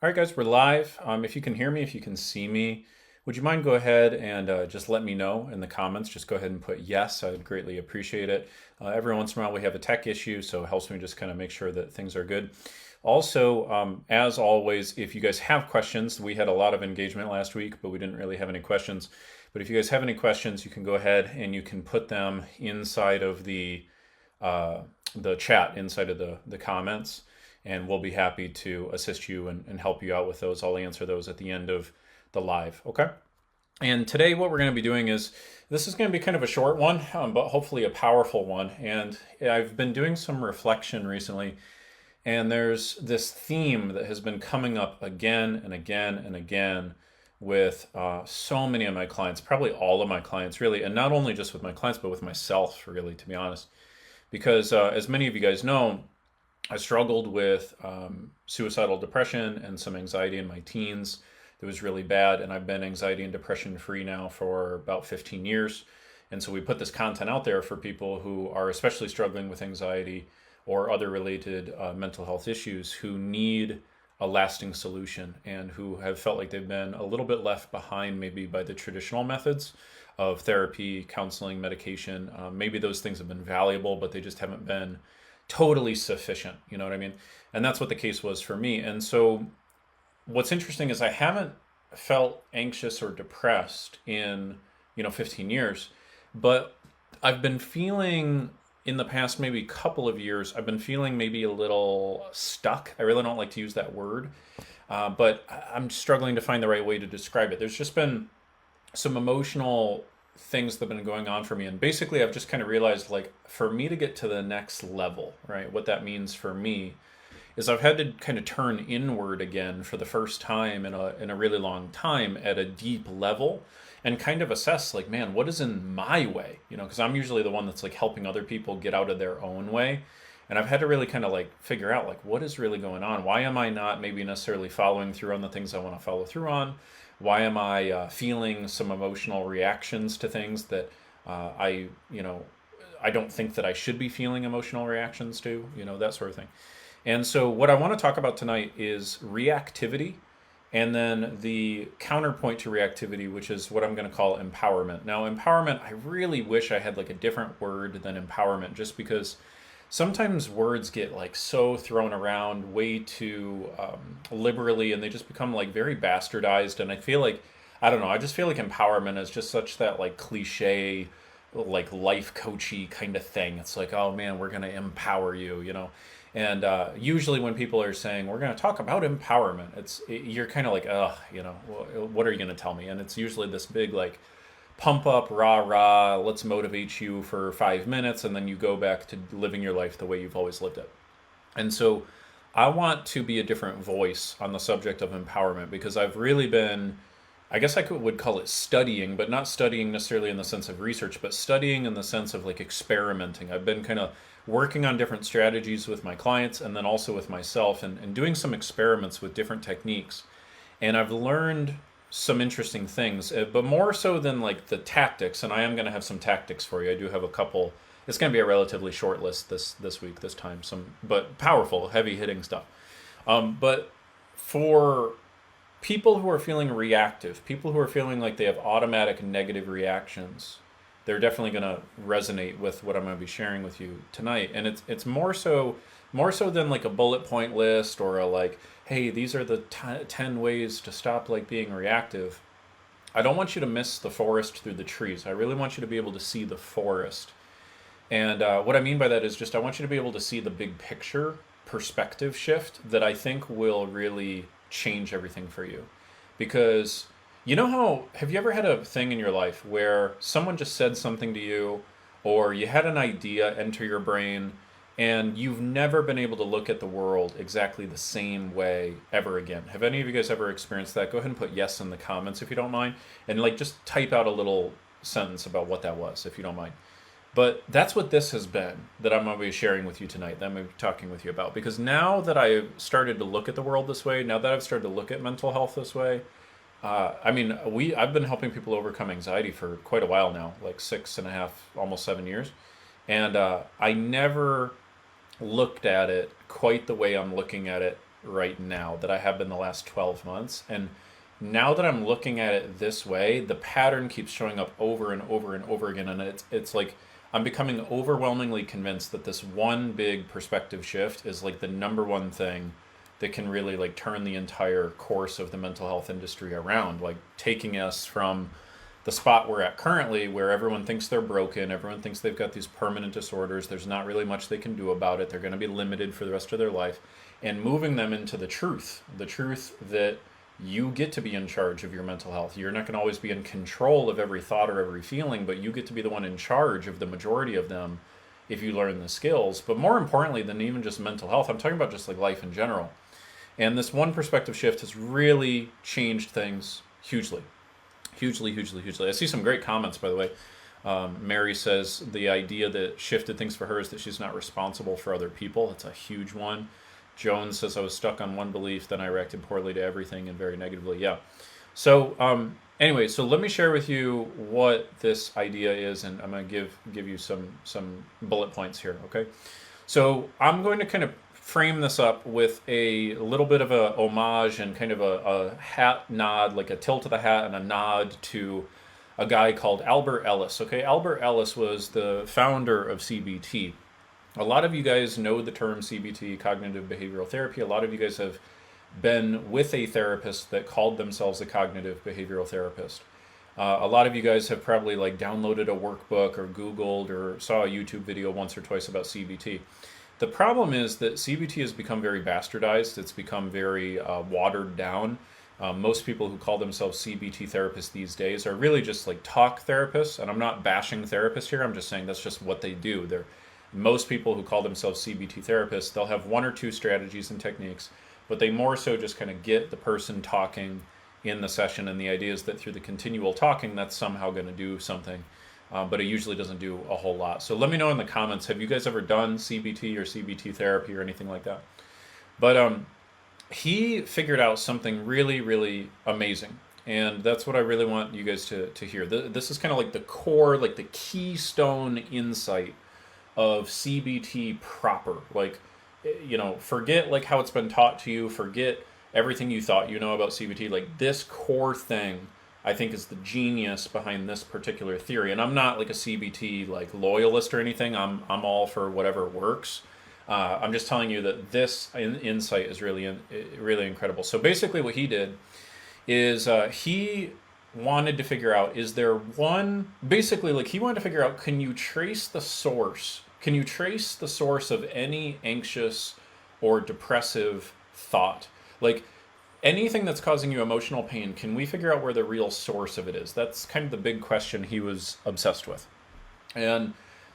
All right, guys, we're live. If you can hear me, if you can see me, would you mind go ahead and just let me know in the comments? Just go ahead and put yes. I'd greatly appreciate it. Every once in a while, we have a tech issue, so it helps me just kind of make sure that things are good. Also, as always, if you guys have questions, we had a lot of engagement last week, but we didn't really have any questions. But if you guys have any questions, you can go ahead and you can put them inside of the chat, inside of the comments, and we'll be happy to assist you and help you out with those. I'll answer those at the end of the live. Okay. And today, what we're going to be doing is this is going to be kind of a short one, but hopefully a powerful one. And I've been doing some reflection recently, and there's this theme that has been coming up again and again and again with so many of my clients, probably all of my clients, really, and not only just with my clients, but with myself, really, to be honest. Because as many of you guys know, I struggled with suicidal depression and some anxiety in my teens. It was really bad, and I've been anxiety and depression free now for about 15 years. And so we put this content out there for people who are especially struggling with anxiety or other related mental health issues who need a lasting solution and who have felt like they've been a little bit left behind maybe by the traditional methods of therapy, counseling, medication. Maybe those things have been valuable, but they just haven't been totally sufficient. You know what I mean? And that's what the case was for me. And so what's interesting is I haven't felt anxious or depressed in, 15 years, but I've been feeling in the past maybe couple of years, I've been feeling maybe a little stuck. I really don't like to use that word, but I'm struggling to find the right way to describe it. There's just been some emotional things that have been going on for me. And basically, I've just kind of realized, like, for me to get to the next level, right, what that means for me is I've had to kind of turn inward again for the first time in a really long time at a deep level and kind of assess, like, man, what is in my way? Because I'm usually the one that's like helping other people get out of their own way. And I've had to really kind of like figure out, like, what is really going on? Why am I not maybe necessarily following through on the things I want to follow through on? Why am I feeling some emotional reactions to things that I don't think that I should be feeling emotional reactions to, that sort of thing. And so what I want to talk about tonight is reactivity and then the counterpoint to reactivity, which is what I'm going to call empowerment. Now, empowerment, I really wish I had like a different word than empowerment, just because sometimes words get like so thrown around way too liberally, and they just become like very bastardized. And I feel like, I don't know, I just feel like empowerment is just such that like cliche, like life coachy kind of thing. It's like, oh man, we're going to empower you. And usually when people are saying, we're going to talk about empowerment, you're kind of like, ugh, what are you going to tell me? And it's usually this big like, pump up, rah, rah, let's motivate you for 5 minutes, and then you go back to living your life the way you've always lived it. And so I want to be a different voice on the subject of empowerment because I've really been, I guess would call it studying, but not studying necessarily in the sense of research, but studying in the sense of like experimenting. I've been kind of working on different strategies with my clients and then also with myself and doing some experiments with different techniques. And I've learned some interesting things, but more so than like the tactics. And I am going to have some tactics for you. I do have a couple. It's going to be a relatively short list this week, this time. But powerful, heavy hitting stuff. But for people who are feeling reactive, people who are feeling like they have automatic negative reactions, they're definitely going to resonate with what I'm going to be sharing with you tonight. And it's more so than like a bullet point list or a like, hey, these are the 10 ways to stop like being reactive. I don't want you to miss the forest through the trees. I really want you to be able to see the forest. And what I mean by that is just I want you to be able to see the big picture perspective shift that I think will really change everything for you. Because have you ever had a thing in your life where someone just said something to you or you had an idea enter your brain and you've never been able to look at the world exactly the same way ever again? Have any of you guys ever experienced that? Go ahead and put yes in the comments if you don't mind. And like just type out a little sentence about what that was if you don't mind. But that's what this has been that I'm going to be sharing with you tonight, that I'm going to be talking with you about. Because now that I've started to look at the world this way, now that I've started to look at mental health this way, I've been helping people overcome anxiety for quite a while now, like 6.5, almost 7 years. And I never looked at it quite the way I'm looking at it right now that I have been the last 12 months. And now that I'm looking at it this way, the pattern keeps showing up over and over and over again. And it's like I'm becoming overwhelmingly convinced that this one big perspective shift is like the number one thing that can really like turn the entire course of the mental health industry around, like taking us from the spot we're at currently, where everyone thinks they're broken, everyone thinks they've got these permanent disorders, there's not really much they can do about it, they're going to be limited for the rest of their life, and moving them into the truth that you get to be in charge of your mental health. You're not going to always be in control of every thought or every feeling, but you get to be the one in charge of the majority of them if you learn the skills. But more importantly than even just mental health, I'm talking about just like life in general. And this one perspective shift has really changed things hugely. Hugely, hugely, hugely. I see some great comments, by the way. Mary says the idea that shifted things for her is that she's not responsible for other people. That's a huge one. Joan says, I was stuck on one belief, then I reacted poorly to everything and very negatively. Yeah. So anyway, so let me share with you what this idea is, and I'm going to give you some bullet points here, okay? So I'm going to kind of frame this up with a little bit of a homage and kind of a hat nod, like a tilt of the hat and a nod to a guy called Albert Ellis. Okay, Albert Ellis was the founder of CBT. A lot of you guys know the term CBT, cognitive behavioral therapy. A lot of you guys have been with a therapist that called themselves a cognitive behavioral therapist. A lot of you guys have probably like downloaded a workbook or Googled or saw a YouTube video once or twice about CBT. The problem is that CBT has become very bastardized. It's become very watered down. Most people who call themselves CBT therapists these days are really just like talk therapists. And I'm not bashing therapists here. I'm just saying that's just what they do. Most people who call themselves CBT therapists, they'll have one or two strategies and techniques, but they more so just kind of get the person talking in the session. And the idea is that through the continual talking, that's somehow going to do something. But it usually doesn't do a whole lot. So let me know in the comments, have you guys ever done CBT or CBT therapy or anything like that? But he figured out something really, really amazing. And that's what I really want you guys to hear. This is kind of like the core, like the keystone insight of CBT proper. Like, you know, forget like how it's been taught to you, forget everything you thought you know about CBT. Like this core thing, I think, is the genius behind this particular theory. And I'm not like a CBT like loyalist or anything. I'm all for whatever works. I'm just telling you that this insight is really incredible. So basically what he did is he wanted to figure out, is there one, basically like he wanted to figure out, can you trace the source? Can you trace the source of any anxious or depressive thought? Like, anything that's causing you emotional pain, can we figure out where the real source of it is? That's kind of the big question he was obsessed with. And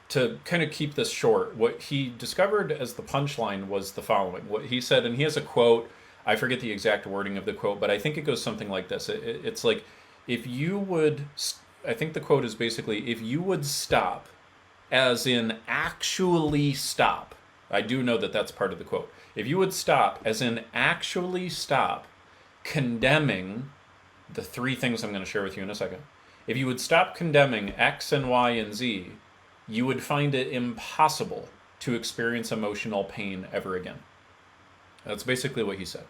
to kind of keep this short, what he discovered as the punchline was the following. What he said, and he has a quote, I forget the exact wording of the quote, but I think it goes something like this. It's like, if you would, I think the quote is basically, if you would stop, as in actually stop, I do know that that's part of the quote. If you would stop, as in actually stop, condemning the three things I'm going to share with you in a second. If you would stop condemning X and Y and Z, you would find it impossible to experience emotional pain ever again. That's basically what he said.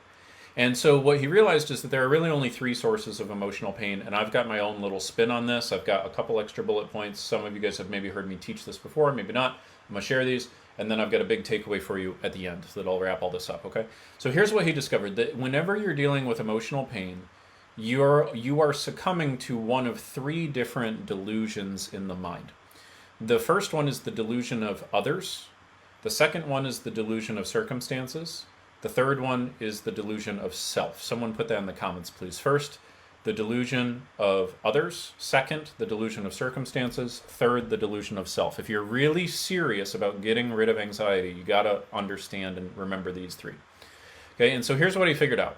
And so what he realized is that there are really only three sources of emotional pain, and I've got my own little spin on this. I've got a couple extra bullet points. Some of you guys have maybe heard me teach this before, maybe not. I'm going to share these, and then I've got a big takeaway for you at the end that'll wrap all this up, okay? So here's what he discovered, that whenever you're dealing with emotional pain, you are succumbing to one of three different delusions in the mind. The first one is the delusion of others. The second one is the delusion of circumstances. The third one is the delusion of self. Someone put that in the comments, please. First, the delusion of others. Second, the delusion of circumstances. Third, the delusion of self. If you're really serious about getting rid of anxiety, you got to understand and remember these three. Okay, and so here's what he figured out.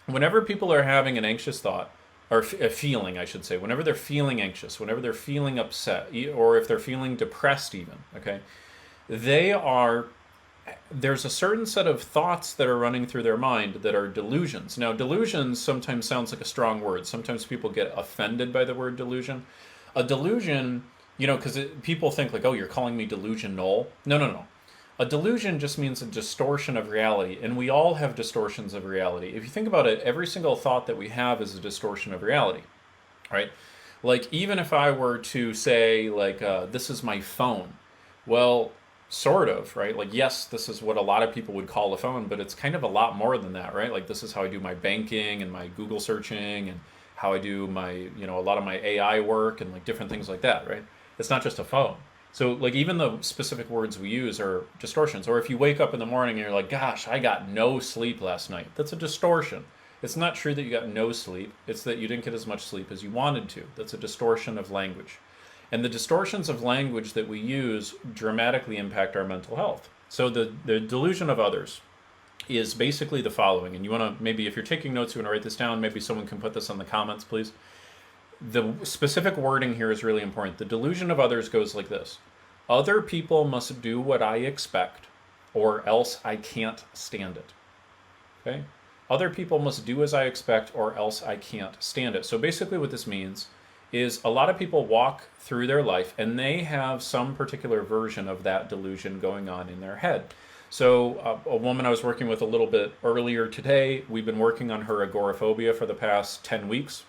Whenever people are having an anxious thought, or a feeling, I should say, whenever they're feeling anxious, whenever they're feeling upset, or if they're feeling depressed even, okay, there's a certain set of thoughts that are running through their mind that are delusions. Now, delusions sometimes sounds like a strong word. Sometimes people get offended by the word delusion. A delusion, you know, because people think like, oh, you're calling me delusional. No. A delusion just means a distortion of reality, and we all have distortions of reality. If you think about it, every single thought that we have is a distortion of reality, right? Like, even if I were to say, like, this is my phone, well, sort of, right? Like, yes, this is what a lot of people would call a phone, but it's kind of a lot more than that, right? Like, this is how I do my banking and my Google searching and how I do my, a lot of my AI work and like different things like that, right? It's not just a phone. So, like, even the specific words we use are distortions. Or if you wake up in the morning and you're like, gosh, I got no sleep last night, that's a distortion. It's not true that you got no sleep. It's that you didn't get as much sleep as you wanted to. That's a distortion of language. And the distortions of language that we use dramatically impact our mental health. So the delusion of others is basically the following. And you want to, maybe if you're taking notes, you want to write this down. Maybe someone can put this in the comments, please. The specific wording here is really important. The delusion of others goes like this. Other people must do what I expect, or else I can't stand it. Okay? Other people must do as I expect, or else I can't stand it. So basically what this means is a lot of people walk through their life and they have some particular version of that delusion going on in their head. So a woman I was working with a little bit earlier today, we've been working on her agoraphobia for the past 10 weeks.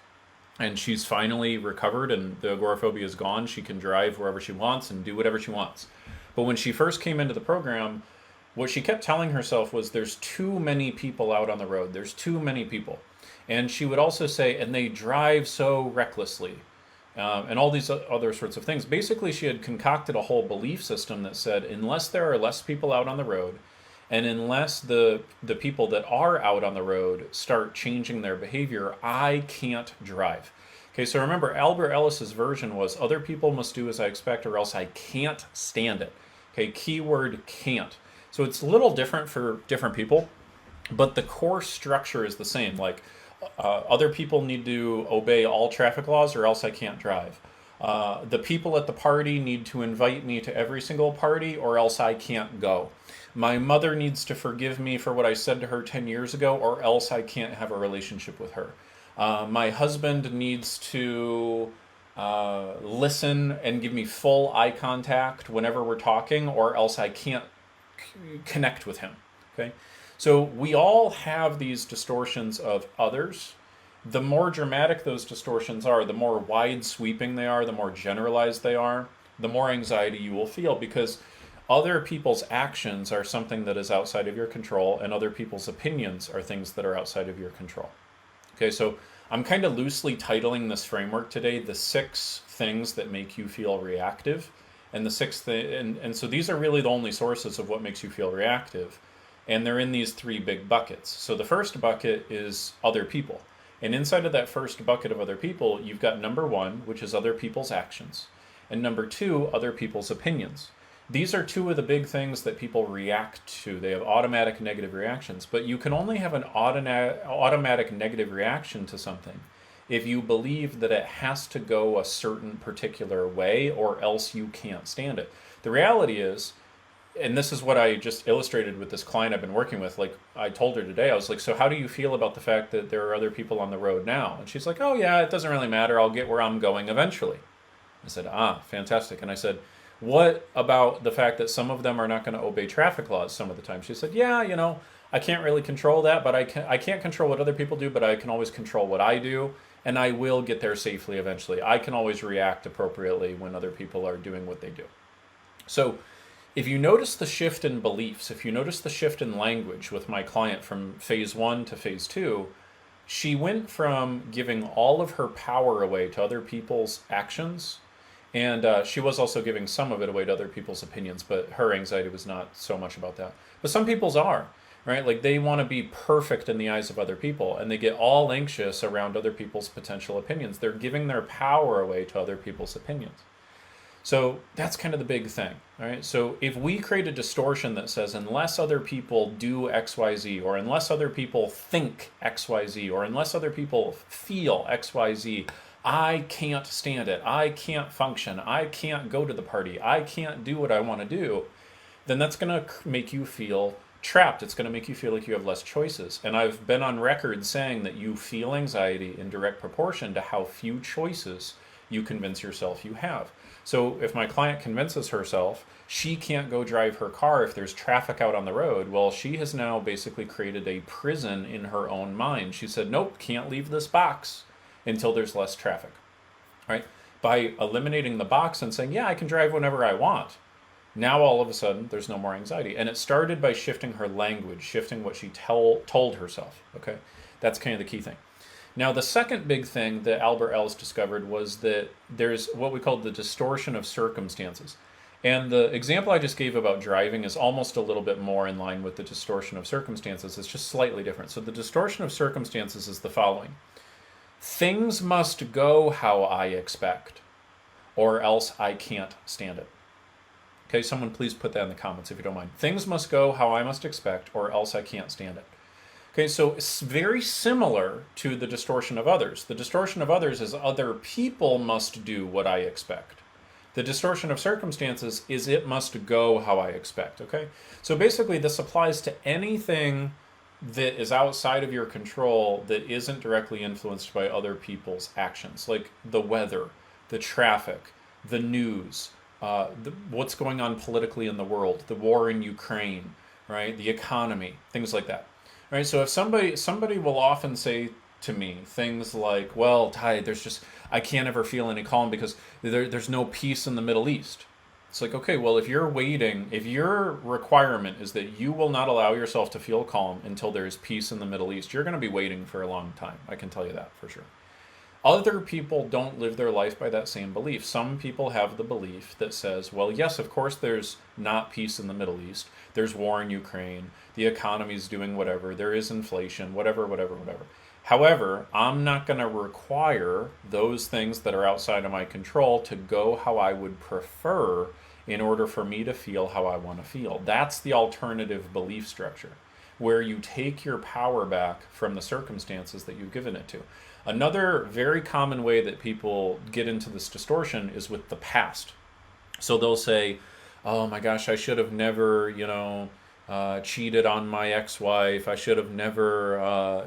And she's finally recovered and the agoraphobia is gone. She can drive wherever she wants and do whatever she wants. But when she first came into the program, what she kept telling herself was there's too many people out on the road. There's too many people. And she would also say, and they drive so recklessly. And all these other sorts of things. Basically, she had concocted a whole belief system that said, unless there are less people out on the road, and unless the people that are out on the road start changing their behavior, I can't drive. Okay, so remember, Albert Ellis's version was other people must do as I expect or else I can't stand it. Okay, keyword can't. So it's a little different for different people, but the core structure is the same. Like, other people need to obey all traffic laws or else I can't drive. The people at the party need to invite me to every single party or else I can't go. My mother needs to forgive me for what I said to her 10 years ago or else I can't have a relationship with her. My husband needs to listen and give me full eye contact whenever we're talking or else I can't connect with him. Okay? So we all have these distortions of others. The more dramatic those distortions are, the more wide sweeping they are, the more generalized they are, the more anxiety you will feel because other people's actions are something that is outside of your control and other people's opinions are things that are outside of your control. Okay, so I'm kind of loosely titling this framework today, the 6 things that make you feel reactive. And and so these are really the only sources of what makes you feel reactive. And they're in these 3 big buckets. So the first bucket is other people. And inside of that first bucket of other people, you've got number 1, which is other people's actions. And number 2, other people's opinions. These are 2 of the big things that people react to. They have automatic negative reactions. But you can only have an automatic negative reaction to something if you believe that it has to go a certain particular way or else you can't stand it. The reality is, and this is what I just illustrated with this client I've been working with. Like I told her today, I was like, so how do you feel about the fact that there are other people on the road now? And she's like, oh yeah, it doesn't really matter. I'll get where I'm going eventually. I said, fantastic. And I said, what about the fact that some of them are not going to obey traffic laws some of the time? She said, yeah, I can't really control that, but I can't control what other people do, but I can always control what I do, and I will get there safely eventually. I can always react appropriately when other people are doing what they do. So if you notice the shift in beliefs, if you notice the shift in language with my client from phase 1 to phase 2, she went from giving all of her power away to other people's actions, and she was also giving some of it away to other people's opinions, but her anxiety was not so much about that. But some people's are, right? Like they want to be perfect in the eyes of other people, and they get all anxious around other people's potential opinions. They're giving their power away to other people's opinions. So that's kind of the big thing, all right? So if we create a distortion that says unless other people do XYZ, or unless other people think XYZ, or unless other people feel XYZ, I can't stand it, I can't function, I can't go to the party, I can't do what I want to do, then that's going to make you feel trapped. It's going to make you feel like you have less choices. And I've been on record saying that you feel anxiety in direct proportion to how few choices you convince yourself you have. So if my client convinces herself she can't go drive her car if there's traffic out on the road, well, she has now basically created a prison in her own mind. She said, nope, can't leave this box until there's less traffic, right? By eliminating the box and saying, yeah, I can drive whenever I want, now all of a sudden there's no more anxiety. And it started by shifting her language, shifting what she told herself, okay? That's kind of the key thing. Now, the second big thing that Albert Ellis discovered was that there's what we call the distortion of circumstances. And the example I just gave about driving is almost a little bit more in line with the distortion of circumstances. It's just slightly different. So the distortion of circumstances is the following. Things must go how I expect, or else I can't stand it. Okay, someone please put that in the comments if you don't mind. Things must go how I must expect, or else I can't stand it. Okay, so it's very similar to the distortion of others. The distortion of others is other people must do what I expect. The distortion of circumstances is it must go how I expect, okay? So basically this applies to anything that is outside of your control that isn't directly influenced by other people's actions, like the weather, the traffic, the news, what's going on politically in the world, the war in Ukraine, right? The economy, things like that. Right, so if somebody will often say to me things like, well, Ty, I can't ever feel any calm because there's no peace in the Middle East. It's like, okay, well, if your requirement is that you will not allow yourself to feel calm until there's peace in the Middle East, you're going to be waiting for a long time. I can tell you that for sure. Other people don't live their life by that same belief. Some people have the belief that says, well, yes, of course there's not peace in the Middle East. There's war in Ukraine. The economy's doing whatever. There is inflation, whatever. However, I'm not going to require those things that are outside of my control to go how I would prefer in order for me to feel how I want to feel. That's the alternative belief structure, where you take your power back from the circumstances that you've given it to. Another very common way that people get into this distortion is with the past. So they'll say, oh my gosh, I should have never, cheated on my ex-wife. I should have never,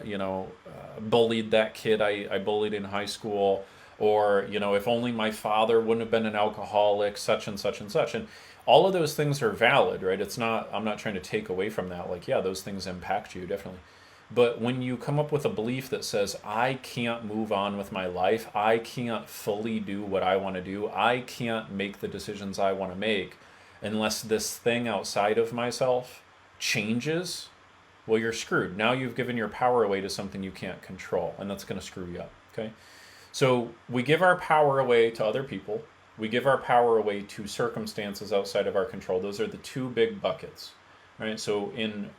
bullied that kid I bullied in high school. Or, if only my father wouldn't have been an alcoholic, such and such and such. And all of those things are valid, right? I'm not trying to take away from that. Like, yeah, those things impact you, definitely. But when you come up with a belief that says, I can't move on with my life, I can't fully do what I want to do, I can't make the decisions I want to make unless this thing outside of myself changes, well, you're screwed. Now you've given your power away to something you can't control, and that's going to screw you up, okay? So we give our power away to other people. We give our power away to circumstances outside of our control. Those are the two big buckets. Right, so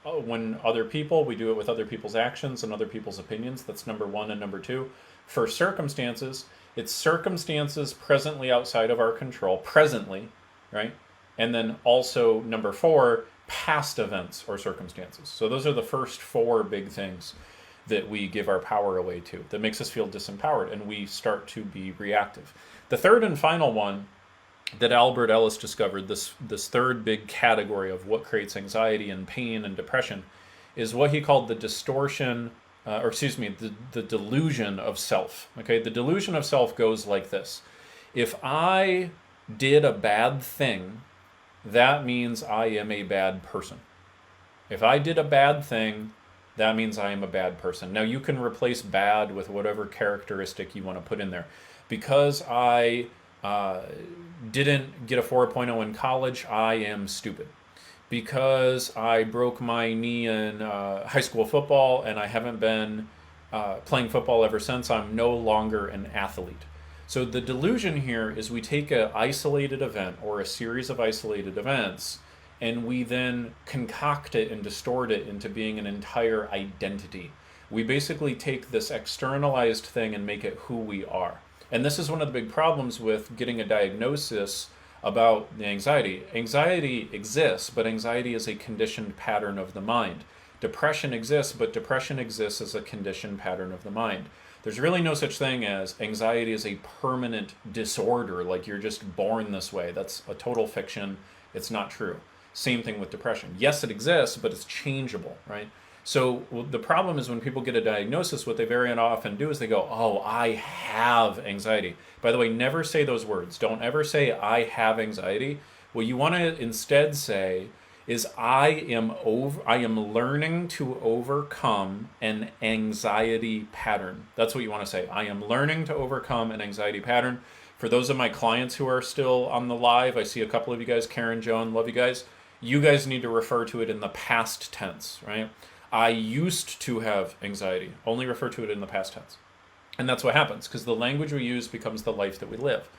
when other people, we do it with other people's actions and other people's opinions. That's number one and number two. For circumstances, it's circumstances presently outside of our control, presently, right? And then also number four, past events or circumstances. So those are the first four big things that we give our power away to that makes us feel disempowered, and we start to be reactive. The third and final one that Albert Ellis discovered, this third big category of what creates anxiety and pain and depression, is what he called the distortion, the delusion of self. Okay, the delusion of self goes like this. If I did a bad thing, that means I am a bad person. If I did a bad thing, that means I am a bad person. Now you can replace bad with whatever characteristic you want to put in there. Because I didn't get a 4.0 in college, I am stupid. Because I broke my knee in high school football and I haven't been playing football ever since, I'm no longer an athlete. So the delusion here is we take an isolated event or a series of isolated events and we then concoct it and distort it into being an entire identity. We basically take this externalized thing and make it who we are. And this is one of the big problems with getting a diagnosis about the anxiety. Anxiety exists, but anxiety is a conditioned pattern of the mind. Depression exists, but depression exists as a conditioned pattern of the mind. There's really no such thing as anxiety as a permanent disorder, like you're just born this way. That's a total fiction. It's not true. Same thing with depression. Yes, it exists, but it's changeable, right? So the problem is when people get a diagnosis, what they very often do is they go, oh, I have anxiety. By the way, never say those words. Don't ever say, I have anxiety. What you want to instead say is, I am learning to overcome an anxiety pattern. That's what you want to say. I am learning to overcome an anxiety pattern. For those of my clients who are still on the live, I see a couple of you guys, Karen, Joan, love you guys. You guys need to refer to it in the past tense, right? I used to have anxiety. Only refer to it in the past tense. And that's what happens, because the language we use becomes the life that we live.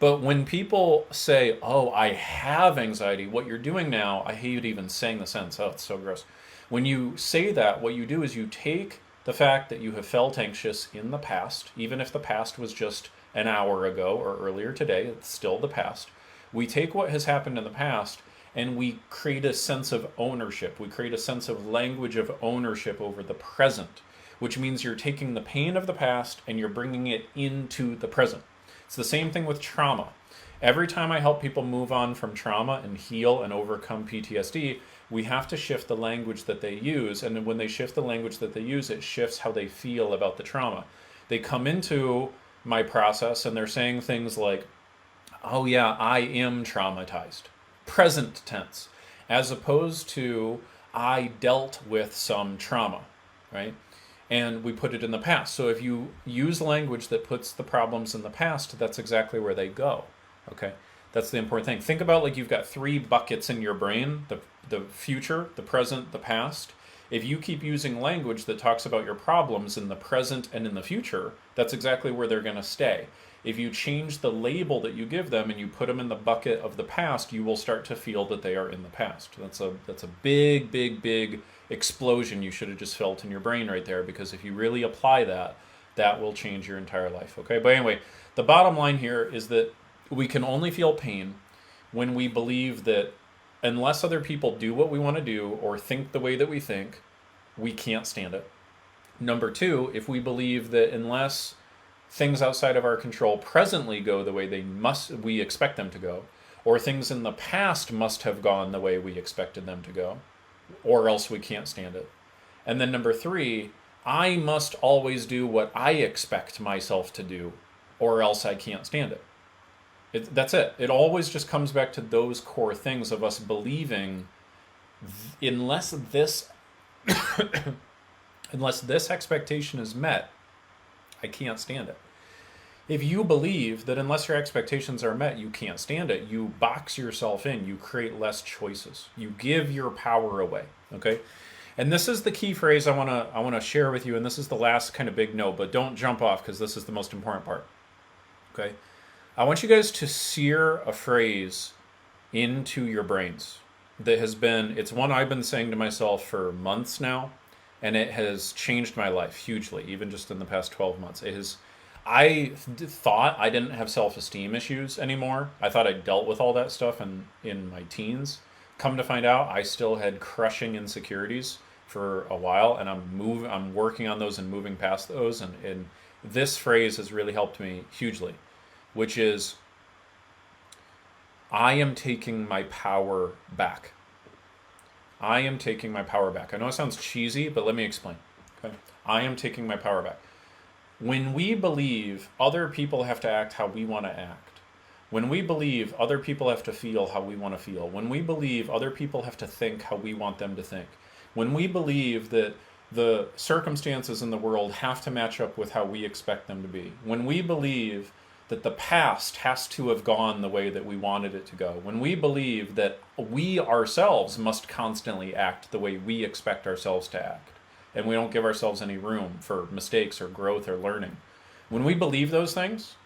But when people say, oh, I have anxiety, what you're doing now, I hate even saying the sentence, oh, it's so gross. When you say that, what you do is you take the fact that you have felt anxious in the past, even if the past was just an hour ago or earlier today, it's still the past. We take what has happened in the past and we create a sense of ownership. We create a sense of language of ownership over the present, which means you're taking the pain of the past and you're bringing it into the present. It's the same thing with trauma. Every time I help people move on from trauma and heal and overcome PTSD, we have to shift the language that they use. And when they shift the language that they use, it shifts how they feel about the trauma. They come into my process and they're saying things like, oh yeah, I am traumatized. Present tense, as opposed to I dealt with some trauma, right? And we put it in the past. So if you use language that puts the problems in the past, that's exactly where they go, okay? That's the important thing. Think about like you've got 3 buckets in your brain, the future, the present, the past. If you keep using language that talks about your problems in the present and in the future, that's exactly where they're going to stay. If you change the label that you give them and you put them in the bucket of the past, you will start to feel that they are in the past. That's a big, big, big explosion you should have just felt in your brain right there, because if you really apply that, that will change your entire life, okay? But anyway, the bottom line here is that we can only feel pain when we believe that unless other people do what we want to do or think the way that we think, we can't stand it. Number 2, if we believe that unless things outside of our control presently go the way we expect them to go, or things in the past must have gone the way we expected them to go, or else we can't stand it. And then number 3, I must always do what I expect myself to do, or else I can't stand it. That's it. It always just comes back to those core things of us believing unless this unless this expectation is met, I can't stand it. If you believe that unless your expectations are met, you can't stand it, you box yourself in, you create less choices. You give your power away, okay? And this is the key phrase I want to share with you, and this is the last kind of big note, but don't jump off because this is the most important part, okay? I want you guys to sear a phrase into your brains that it's one I've been saying to myself for months now, and it has changed my life hugely, even just in the past 12 months. I thought I didn't have self-esteem issues anymore. I thought I dealt with all that stuff in my teens. Come to find out, I still had crushing insecurities for a while, and I'm working on those and moving past those. And this phrase has really helped me hugely, which is, I am taking my power back. I am taking my power back. I know it sounds cheesy, but let me explain. Okay? I am taking my power back. When we believe other people have to act how we want to act, when we believe other people have to feel how we want to feel, when we believe other people have to think how we want them to think, when we believe that the circumstances in the world have to match up with how we expect them to be, when we believe that the past has to have gone the way that we wanted it to go, when we believe that we ourselves must constantly act the way we expect ourselves to act, and we don't give ourselves any room for mistakes or growth or learning. When we believe those things,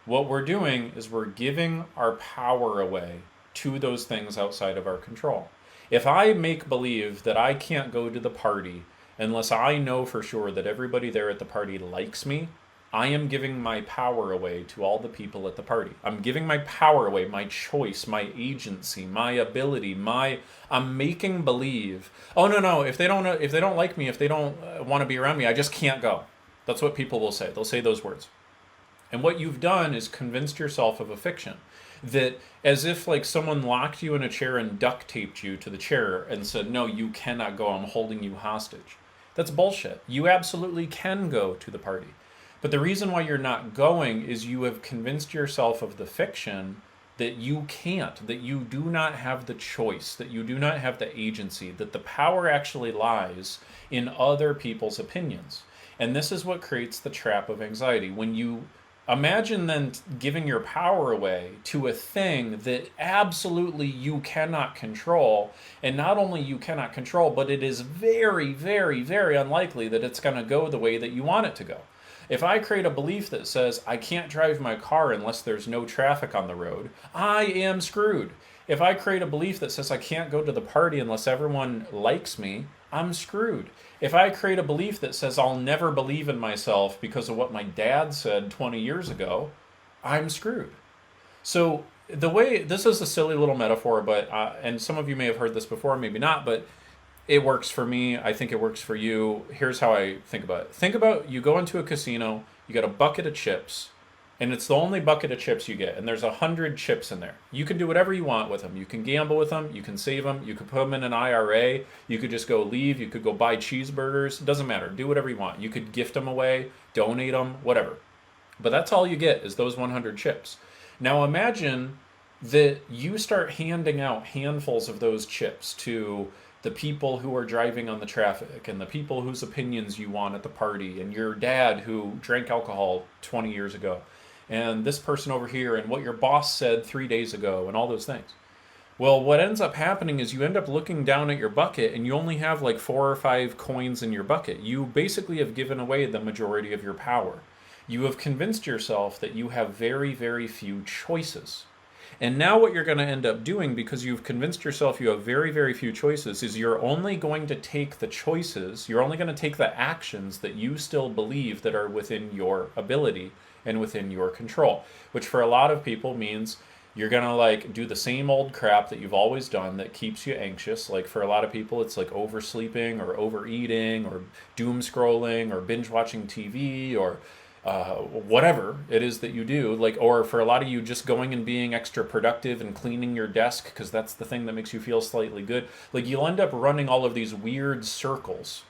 what we're doing is we're giving our power away to those things outside of our control. If I make believe that I can't go to the party unless I know for sure that everybody there at the party likes me, I am giving my power away to all the people at the party. I'm giving my power away, my choice, my agency, my ability, I'm making believe, oh no, if they don't like me, if they don't want to be around me, I just can't go. That's what people will say. They'll say those words. And what you've done is convinced yourself of a fiction. That as if like someone locked you in a chair and duct taped you to the chair and said, no, you cannot go, I'm holding you hostage. That's bullshit. You absolutely can go to the party. But the reason why you're not going is you have convinced yourself of the fiction that you can't, that you do not have the choice, that you do not have the agency, that the power actually lies in other people's opinions. And this is what creates the trap of anxiety. When you imagine then giving your power away to a thing that absolutely you cannot control, and not only you cannot control, but it is very, very, very unlikely that it's going to go the way that you want it to go. If I create a belief that says I can't drive my car unless there's no traffic on the road, I am screwed. If I create a belief that says I can't go to the party unless everyone likes me, I'm screwed. If I create a belief that says I'll never believe in myself because of what my dad said 20 years ago, I'm screwed. So the way, this is a silly little metaphor, but and some of you may have heard this before, maybe not, but it works for me. I think it works for you. Here's how I think about it. Think about you go into a casino, you got a bucket of chips, and it's the only bucket of chips you get, and there's 100 chips in there. You can do whatever you want with them. You can gamble with them, you can save them, you could put them in an IRA, you could just go leave, you could go buy cheeseburgers, it doesn't matter. Do whatever you want. You could gift them away, donate them, whatever. But that's all you get is those 100 chips. Now imagine that you start handing out handfuls of those chips to the people who are driving on the traffic and the people whose opinions you want at the party and your dad who drank alcohol 20 years ago and this person over here and what your boss said 3 days ago and all those things. Well, what ends up happening is you end up looking down at your bucket and you only have like 4 or 5 coins in your bucket. You basically have given away the majority of your power. You have convinced yourself that you have very, very few choices. And now what you're going to end up doing, because you've convinced yourself you have very, very few choices, is you're only going to take the choices, you're only going to take the actions that you still believe that are within your ability and within your control, which for a lot of people means you're going to like do the same old crap that you've always done that keeps you anxious. Like for a lot of people, it's like oversleeping or overeating or doom scrolling or binge watching TV or whatever it is that you do, like, or for a lot of you, just going and being extra productive and cleaning your desk because that's the thing that makes you feel slightly good. Like you'll end up running all of these weird circles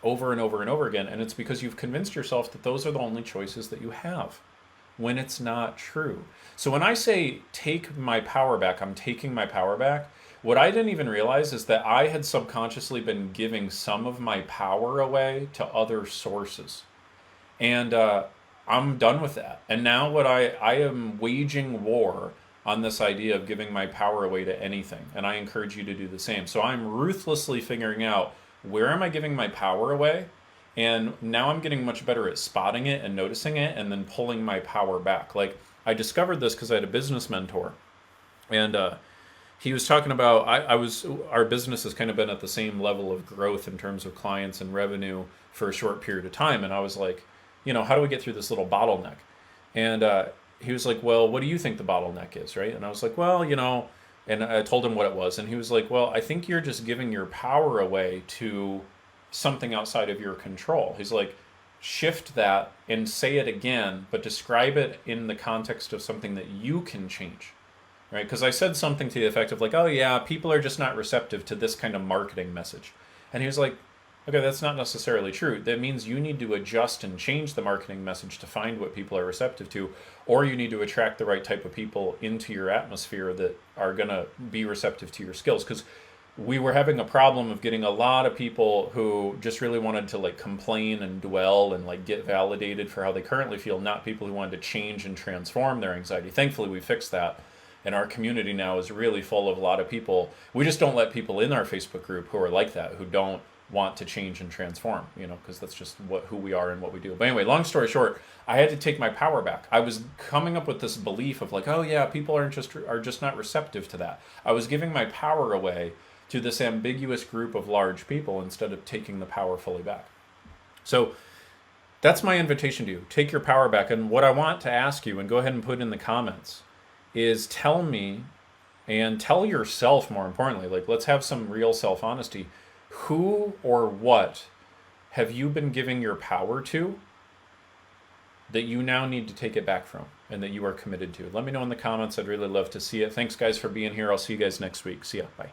over and over and over again, and it's because you've convinced yourself that those are the only choices that you have, when it's not true. So when I say take my power back, I'm taking my power back. What I didn't even realize is that I had subconsciously been giving some of my power away to other sources. And I'm done with that. And now what I am waging war on this idea of giving my power away to anything. And I encourage you to do the same. So I'm ruthlessly figuring out where am I giving my power away? And now I'm getting much better at spotting it and noticing it and then pulling my power back. Like I discovered this because I had a business mentor. And he was talking about, our business has kind of been at the same level of growth in terms of clients and revenue for a short period of time. And I was like, how do we get through this little bottleneck? And he was like, well, what do you think the bottleneck is, right? And I was like, well, and I told him what it was. And he was like, well, I think you're just giving your power away to something outside of your control. He's like, shift that and say it again, but describe it in the context of something that you can change, right? Because I said something to the effect of like, oh yeah, people are just not receptive to this kind of marketing message. And he was like, okay, that's not necessarily true. That means you need to adjust and change the marketing message to find what people are receptive to, or you need to attract the right type of people into your atmosphere that are going to be receptive to your skills. Because we were having a problem of getting a lot of people who just really wanted to like complain and dwell and like get validated for how they currently feel, not people who wanted to change and transform their anxiety. Thankfully, we fixed that. And our community now is really full of a lot of people. We just don't let people in our Facebook group who are like that, who don't want to change and transform, because that's just who we are and what we do. But anyway, long story short, I had to take my power back. I was coming up with this belief of like, oh yeah, people are just not receptive to that. I was giving my power away to this ambiguous group of large people instead of taking the power fully back. So that's my invitation to you. Take your power back. And what I want to ask you, and go ahead and put in the comments, is tell me, and tell yourself more importantly, like let's have some real self-honesty. Who or what have you been giving your power to that you now need to take it back from and that you are committed to? Let me know in the comments. I'd really love to see it. Thanks, guys, for being here. I'll see you guys next week. See ya. Bye.